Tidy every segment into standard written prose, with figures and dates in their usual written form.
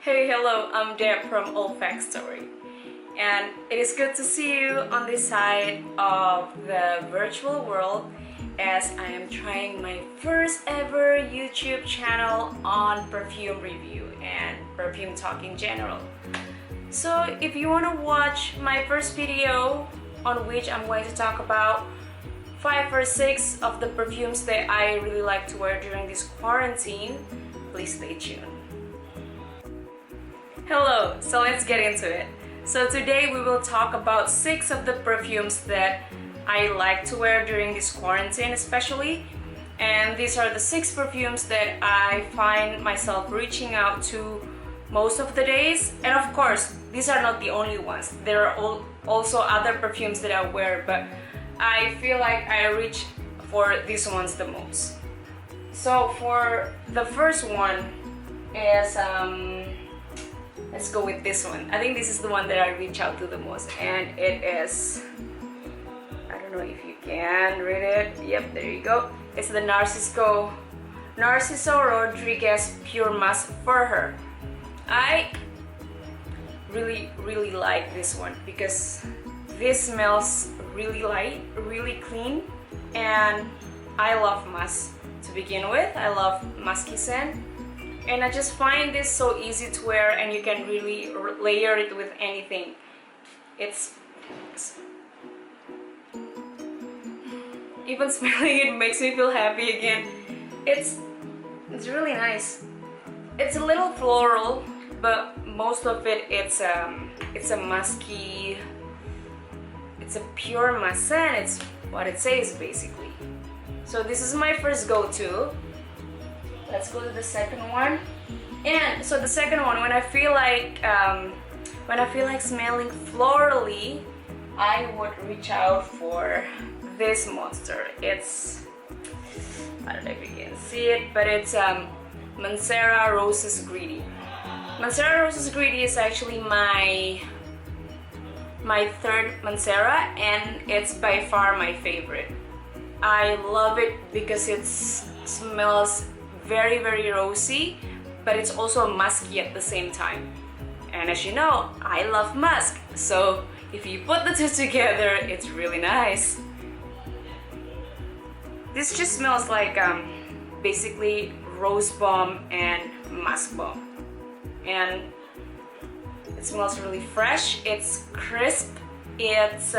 Hey, hello, I'm Deb from Olfaxtory, and it is good to see you on this side of the virtual world as I am trying my first ever YouTube channel on perfume review and perfume talk in general. So if you want to watch my first video on which I'm going to talk about 5 or 6 of the perfumes that I really like to wear during this quarantine, please stay tuned. Hello, so let's get into it. So today we will talk about 6 of the perfumes that I like to wear during this quarantine especially. And these are the 6 perfumes that I find myself reaching out to most of the days. And of course, these are not the only ones. There are also other perfumes that I wear, but I feel like I reach for these ones the most. So for the first one is let's go with this one. I think this is the one that I reach out to the most, and it is, I don't know if you can read it. Yep, there you go. It's the Narciso Rodriguez Pure Musc for Her. I really like this one because this smells really light, really clean, and I love musk to begin with. I love musky scent. And I just find this so easy to wear, and you can really layer it with anything. It's even smelling it makes me feel happy again. It's really nice. It's a little floral, but most of it's a musky. It's a pure musk scent. It's what it says basically. So this is my first go-to. Let's go to the second one. And so the second one, when I feel like smelling florally, I would reach out for this monster. It's, I don't know if you can see it, but it's Mancera Roses Greedy. Mancera Roses Greedy is actually my third Mancera, and it's by far my favorite. I love it because it smells very rosy, but it's also musky at the same time. And as you know, I love musk, so if you put the two together, it's really nice. This just smells like basically rose balm and musk balm, and it smells really fresh. It's crisp. It's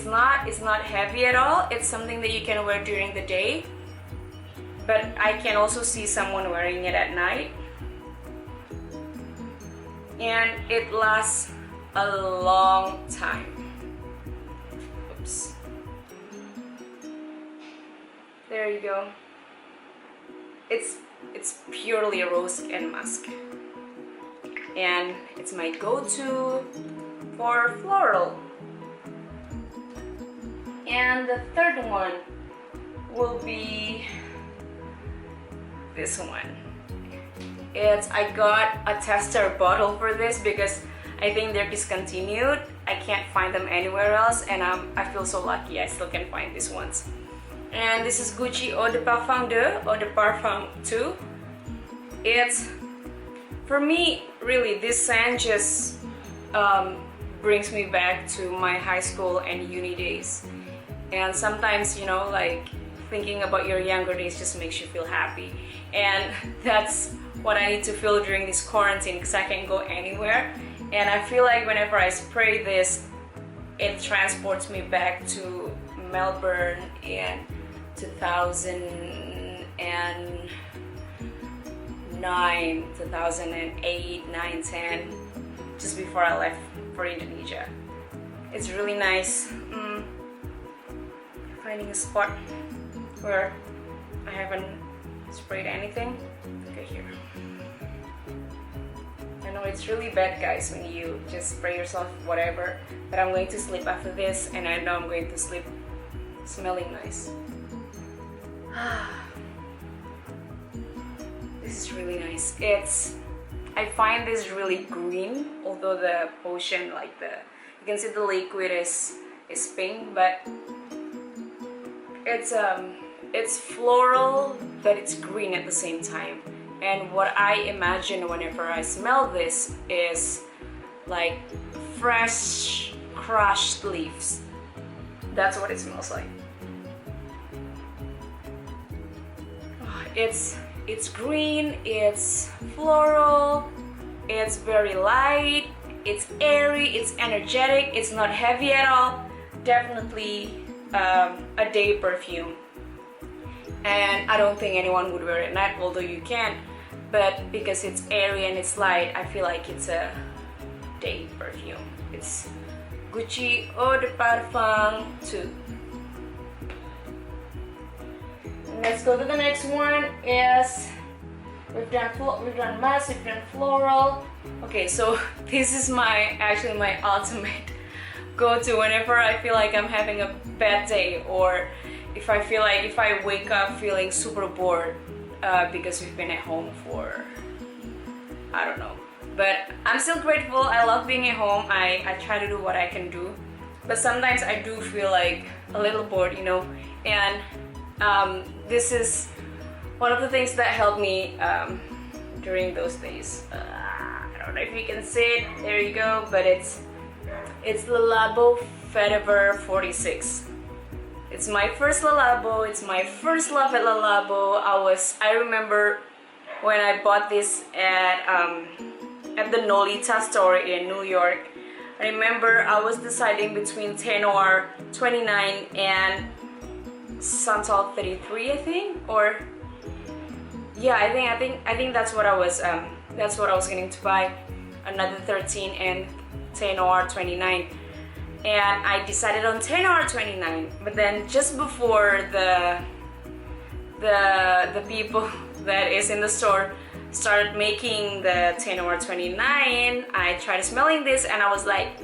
not heavy at all. It's something that you can wear during the day, but I can also see someone wearing it at night. And it lasts a long time. Oops. There you go. It's purely rose and musk. And it's my go-to for floral. And the third one will be this one. I got a tester bottle for this because I think they're discontinued. I can't find them anywhere else, and I feel so lucky I still can find these ones. And this is Gucci Eau de Parfum 2, Eau de Parfum 2. It's, for me, really, this scent just brings me back to my high school and uni days. And sometimes, you know, like thinking about your younger days just makes you feel happy. And that's what I need to feel during this quarantine because I can't go anywhere. And I feel like whenever I spray this, it transports me back to Melbourne in 2009, 2008, 9, 10, just before I left for Indonesia. It's really nice. Finding a spot where I haven't sprayed anything. Okay, here. I know it's really bad, guys, when you just spray yourself whatever, but I'm going to sleep after this, and I know I'm going to sleep smelling nice. This is really nice. I find this really green, although the potion, like you can see the liquid is pink, but it's floral, but it's green at the same time. and what I imagine whenever I smell this is like fresh crushed leaves. That's what it smells like. It's green, it's floral, it's very light, it's airy, it's energetic, it's not heavy at all. Definitely a day perfume. And I don't think anyone would wear it at night, although you can. But because it's airy and it's light, I feel like it's a day perfume. It's Gucci Eau de Parfum 2. Let's go to the next one. Is we've done Musc, we've done floral. Okay, so this is actually my ultimate go-to whenever I feel like I'm having a bad day, or if I wake up feeling super bored because we've been at home for, I don't know. But I'm still grateful. I love being at home. I try to do what I can do, but sometimes I do feel like a little bored, you know. And this is one of the things that helped me during those days. I don't know if you can see it. There you go. But it's the Labo Vetiver 46. It's my first Labo. It's my first love at Labo. I remember when I bought this at the Nolita store in New York. I remember I was deciding between Tenor 29 and Santal 33, I think, or yeah, I think that's what I was going to buy, another 13 and Tenor 29, and I decided on Tenor 29. But then just before the people that is in the store started making the Tenor 29, I tried smelling this and I was like,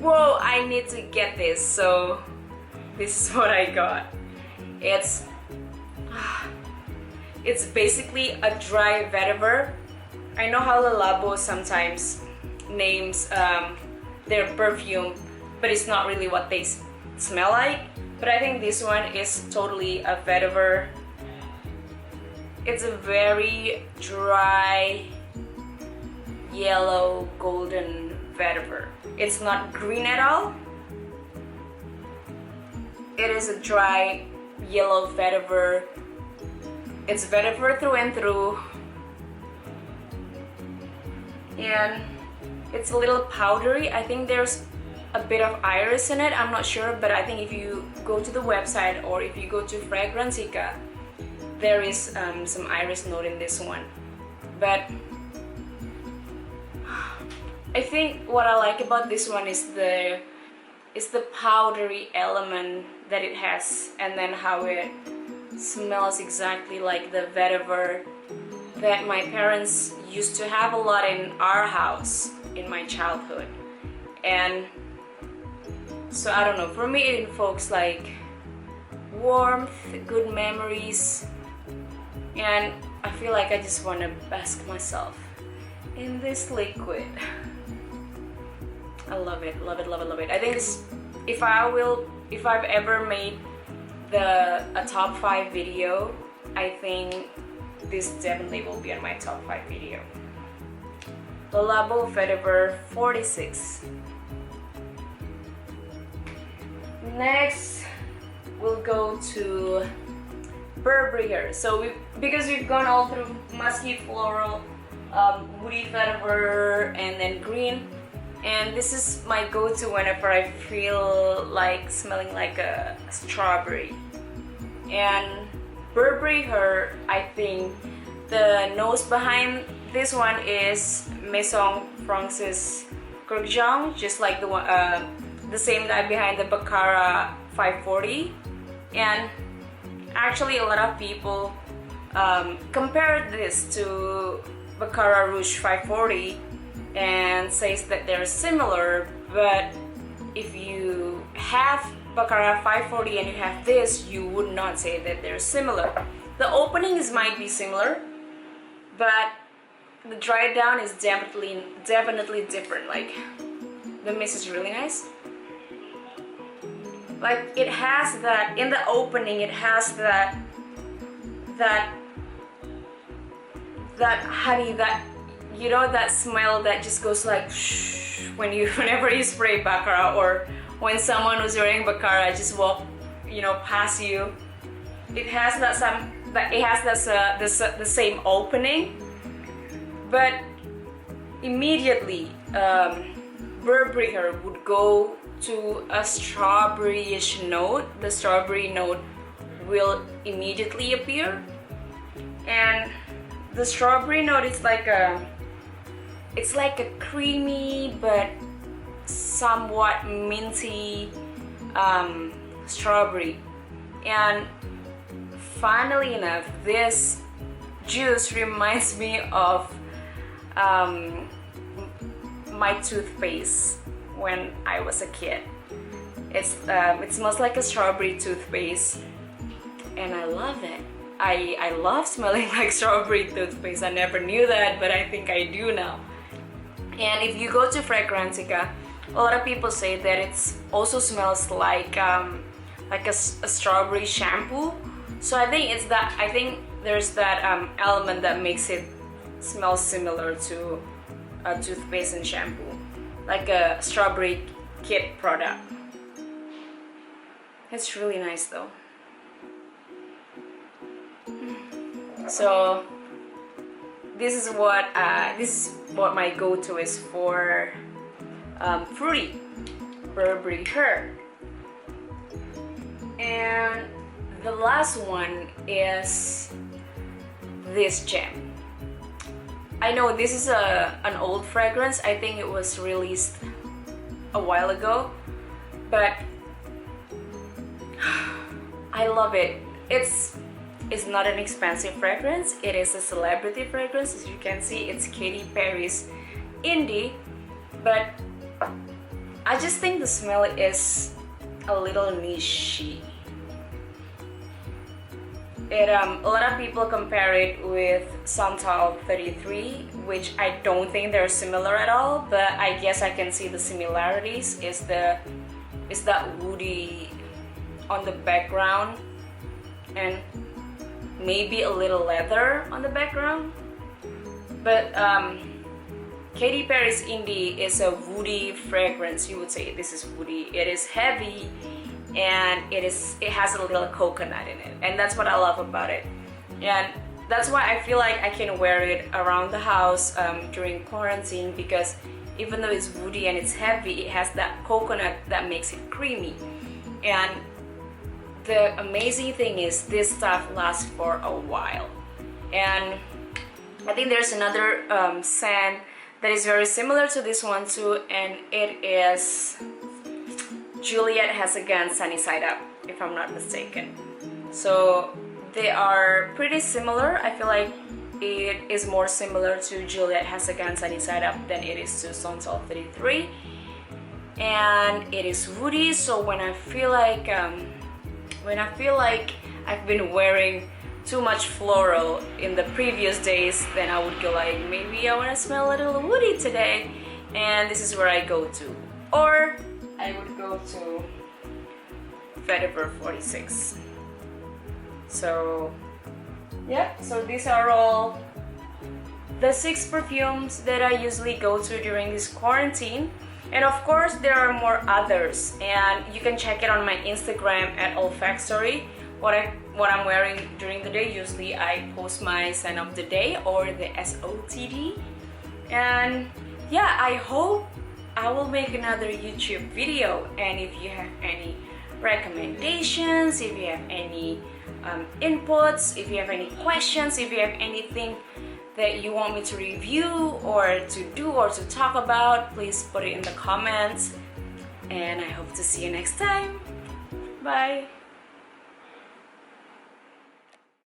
whoa, I need to get this. So this is what I got. It's basically a dry vetiver. I know how the Labo sometimes names their perfume, but it's not really what they smell like. But I think this one is totally a vetiver. It's a very dry yellow golden vetiver. It's not green at all. It is a dry yellow vetiver. It's vetiver through and through, and it's a little powdery. I think there's a bit of iris in it. I'm not sure, but I think if you go to the website or if you go to Fragrantica, there is some iris note in this one. But I think what I like about this one is the powdery element that it has, and then how it smells exactly like the vetiver that my parents used to have a lot in our house in my childhood. And so I don't know, for me it invokes like warmth, good memories, and I feel like I just want to bask myself in this liquid. I love it, love it, love it, love it. I think this, if I've ever made a top 5 video, I think this definitely will be on my top 5 video. The Labo Vetiver 46. Next, we'll go to Burberry Her. So because we've gone all through musky, floral, woody vetiver, and then green. And this is my go-to whenever I feel like smelling like a strawberry. And Burberry Her, I think the nose behind this one is Maison Francis Kurkdjian, just like the same guy behind the Baccarat 540. And actually a lot of people compare this to Baccarat Rouge 540 and says that they're similar, but if you have Baccarat 540 and you have this, you would not say that they're similar. The openings might be similar, but the dry down is definitely different. Like the mist is really nice. Like it has that in the opening. It has that that honey, that, you know, that smell that just goes like shh whenever you spray baccarat, or when someone who's wearing baccarat just walk, you know, past you. It has the same opening, but immediately Burberry Her would go to a strawberryish note. The strawberry note will immediately appear, and the strawberry note is like it's like a creamy but somewhat minty strawberry. And funnily enough, this juice reminds me of my toothpaste when I was a kid. It smells like a strawberry toothpaste, and I love it. I love smelling like strawberry toothpaste. I never knew that, but I think I do now. And if you go to Fragrantica, a lot of people say that it also smells like a strawberry shampoo. So I think it's that. I think there's that element that makes it smell similar to a toothpaste and shampoo, like a strawberry kit product. It's really nice though. So this is what my go-to is for fruity Burberry Her. And the last one is this gem. I know this is an old fragrance. I think it was released a while ago, but I love it. It's not an expensive fragrance. It is a celebrity fragrance. As you can see, it's Katy Perry's Indi, but I just think the smell is a little niche-y. A lot of people compare it with Santal 33, which I don't think they're similar at all, but I guess I can see the similarities. Is that woody on the background, and maybe a little leather on the background. But Katy Perry's Indi is a woody fragrance. You would say this is woody. It is heavy, and it has a little coconut in it, and that's what I love about it. And that's why I feel like I can wear it around the house during quarantine, because even though it's woody and it's heavy, it has that coconut that makes it creamy. And the amazing thing is this stuff lasts for a while. And I think there's another scent that is very similar to this one too, and it is Juliet Has a Gun Sunny Side Up, if I'm not mistaken. So they are pretty similar. I feel like it is more similar to Juliet Has a Gun Sunny Side Up than it is to Santal 33. And it is woody, so when I feel like I've been wearing too much floral in the previous days, then I would go like, maybe I want to smell a little woody today, and this is where I go to. Or I would go to Vetiver 46. So yeah, so these are all the 6 perfumes that I usually go to during this quarantine. And of course there are more others, and you can check it on my Instagram at Olfaxtory. What I'm wearing during the day. Usually I post my scent of the day or the SOTD. And yeah, I hope I will make another YouTube video, and if you have any recommendations, if you have any inputs, if you have any questions, if you have anything that you want me to review or to do or to talk about, please put it in the comments, and I hope to see you next time. Bye.